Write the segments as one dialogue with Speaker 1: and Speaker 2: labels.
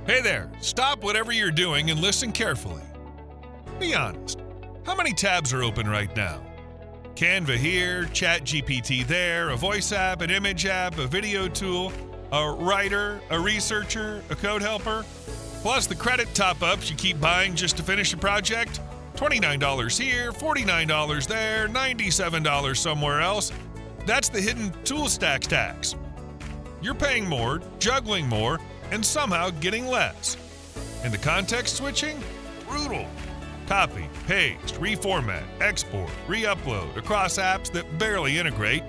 Speaker 1: Hey there, stop whatever you're doing and listen carefully. Be honest, how many tabs are open right now? Canva here, ChatGPT there, a voice app, an image app, a video tool, a writer, a researcher, a code helper, plus the credit top-ups you keep buying just to finish a project. $29 here, $49 there, $97 somewhere else. That's the hidden tool stacks tax. You're paying more, juggling more, and somehow getting less. And the context switching? Brutal. Copy, paste, reformat, export, re-upload across apps that barely integrate.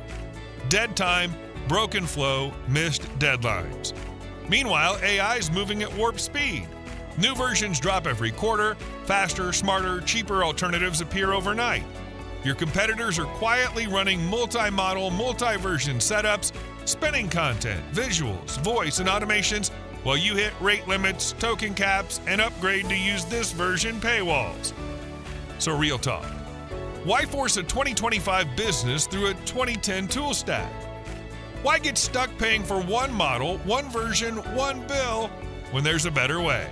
Speaker 1: Dead time, broken flow, missed deadlines. Meanwhile, AI is moving at warp speed. New versions drop every quarter. Faster, smarter, cheaper alternatives appear overnight. Your competitors are quietly running multi-model, multi-version setups, spinning content, visuals, voice, and automations while you hit rate limits, token caps, and upgrade to use this version paywalls. So real talk. Why force a 2025 business through a 2010 tool stack? Why get stuck paying for one model, one version, one bill when there's a better way?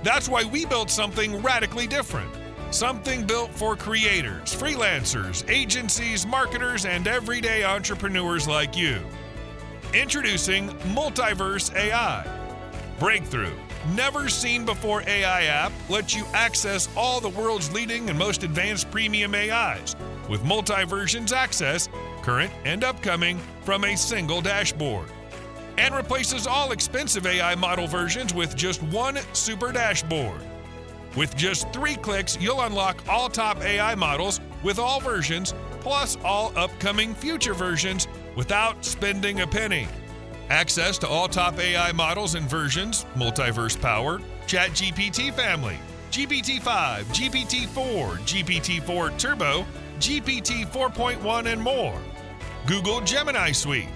Speaker 1: That's why we built something radically different. Something built for creators, freelancers, agencies, marketers, and everyday entrepreneurs like you. Introducing Multiverse AI. Breakthrough, never seen before AI app lets you access all the world's leading and most advanced premium AIs with multi-versions access, current and upcoming, from a single dashboard. And replaces all expensive AI model versions with just one super dashboard. With just 3 clicks, you'll unlock all top AI models with all versions, plus all upcoming future versions without spending a penny. Access to all top AI models and versions, Multiverse powered, ChatGPT family, GPT-5, GPT-4, GPT-4 Turbo, GPT 4.1, and more. Google Gemini Suite,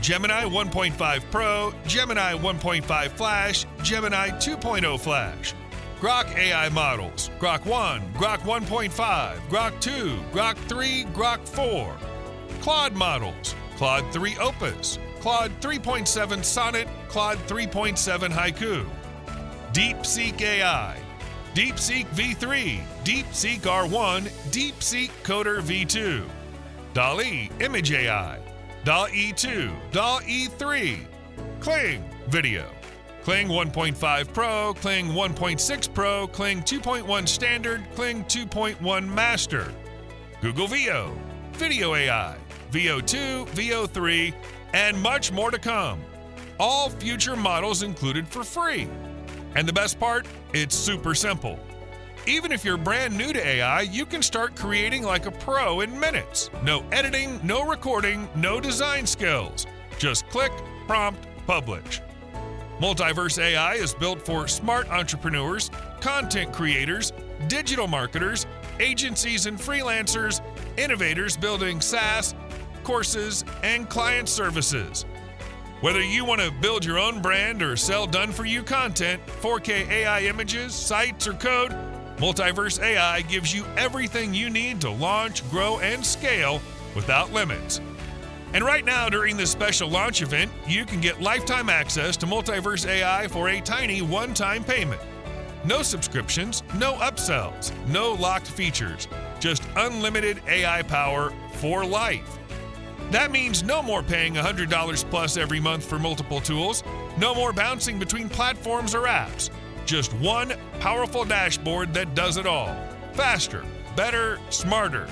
Speaker 1: Gemini 1.5 Pro, Gemini 1.5 Flash, Gemini 2.0 Flash. Grok AI models, Grok 1, Grok 1.5, Grok 2, Grok 3, Grok 4. Claude models, Claude 3 Opus, Claude 3.7 Sonnet, Claude 3.7 Haiku. DeepSeek AI, DeepSeek V3, DeepSeek R1, DeepSeek Coder V2. DALL-E Image AI, DALL-E 2, DALL-E 3. Kling Video, Kling 1.5 Pro, Kling 1.6 Pro, Kling 2.1 Standard, Kling 2.1 Master. Google Veo, Video AI, Veo 2, Veo 3, and much more to come. All future models included for free. And the best part? It's super simple. Even if you're brand new to AI, you can start creating like a pro in minutes. No editing, no recording, no design skills. Just click, prompt, publish. Multiverse AI is built for smart entrepreneurs, content creators, digital marketers, agencies and freelancers, innovators building SaaS, courses, and client services. Whether you want to build your own brand or sell done-for-you content, 4K AI images, sites, or code, Multiverse AI gives you everything you need to launch, grow, and scale without limits. And right now, during this special launch event, you can get lifetime access to Multiverse AI for a tiny one-time payment. No subscriptions, no upsells, no locked features, just unlimited AI power for life. That means no more paying $100 plus every month for multiple tools, no more bouncing between platforms or apps. Just one powerful dashboard that does it all. Faster, better, smarter.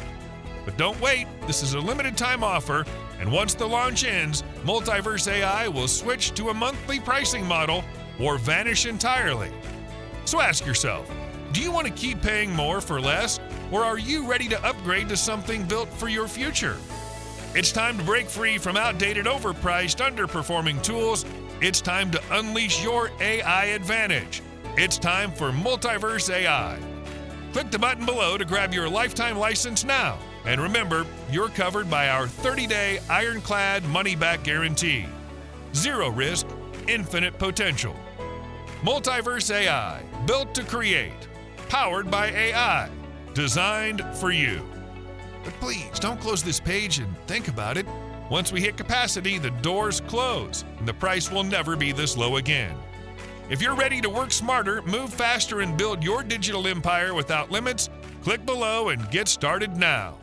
Speaker 1: But don't wait, this is a limited time offer, and once the launch ends, Multiverse AI will switch to a monthly pricing model or vanish entirely. So ask yourself, do you want to keep paying more for less, or are you ready to upgrade to something built for your future? It's time to break free from outdated, overpriced, underperforming tools. It's time to unleash your AI advantage. It's time for Multiverse AI. Click the button below to grab your lifetime license now. And remember, you're covered by our 30-day ironclad money-back guarantee. Zero risk, infinite potential. Multiverse AI, built to create, powered by AI, designed for you. But please, don't close this page and think about it. Once we hit capacity, the doors close, and the price will never be this low again. If you're ready to work smarter, move faster, and build your digital empire without limits, click below and get started now.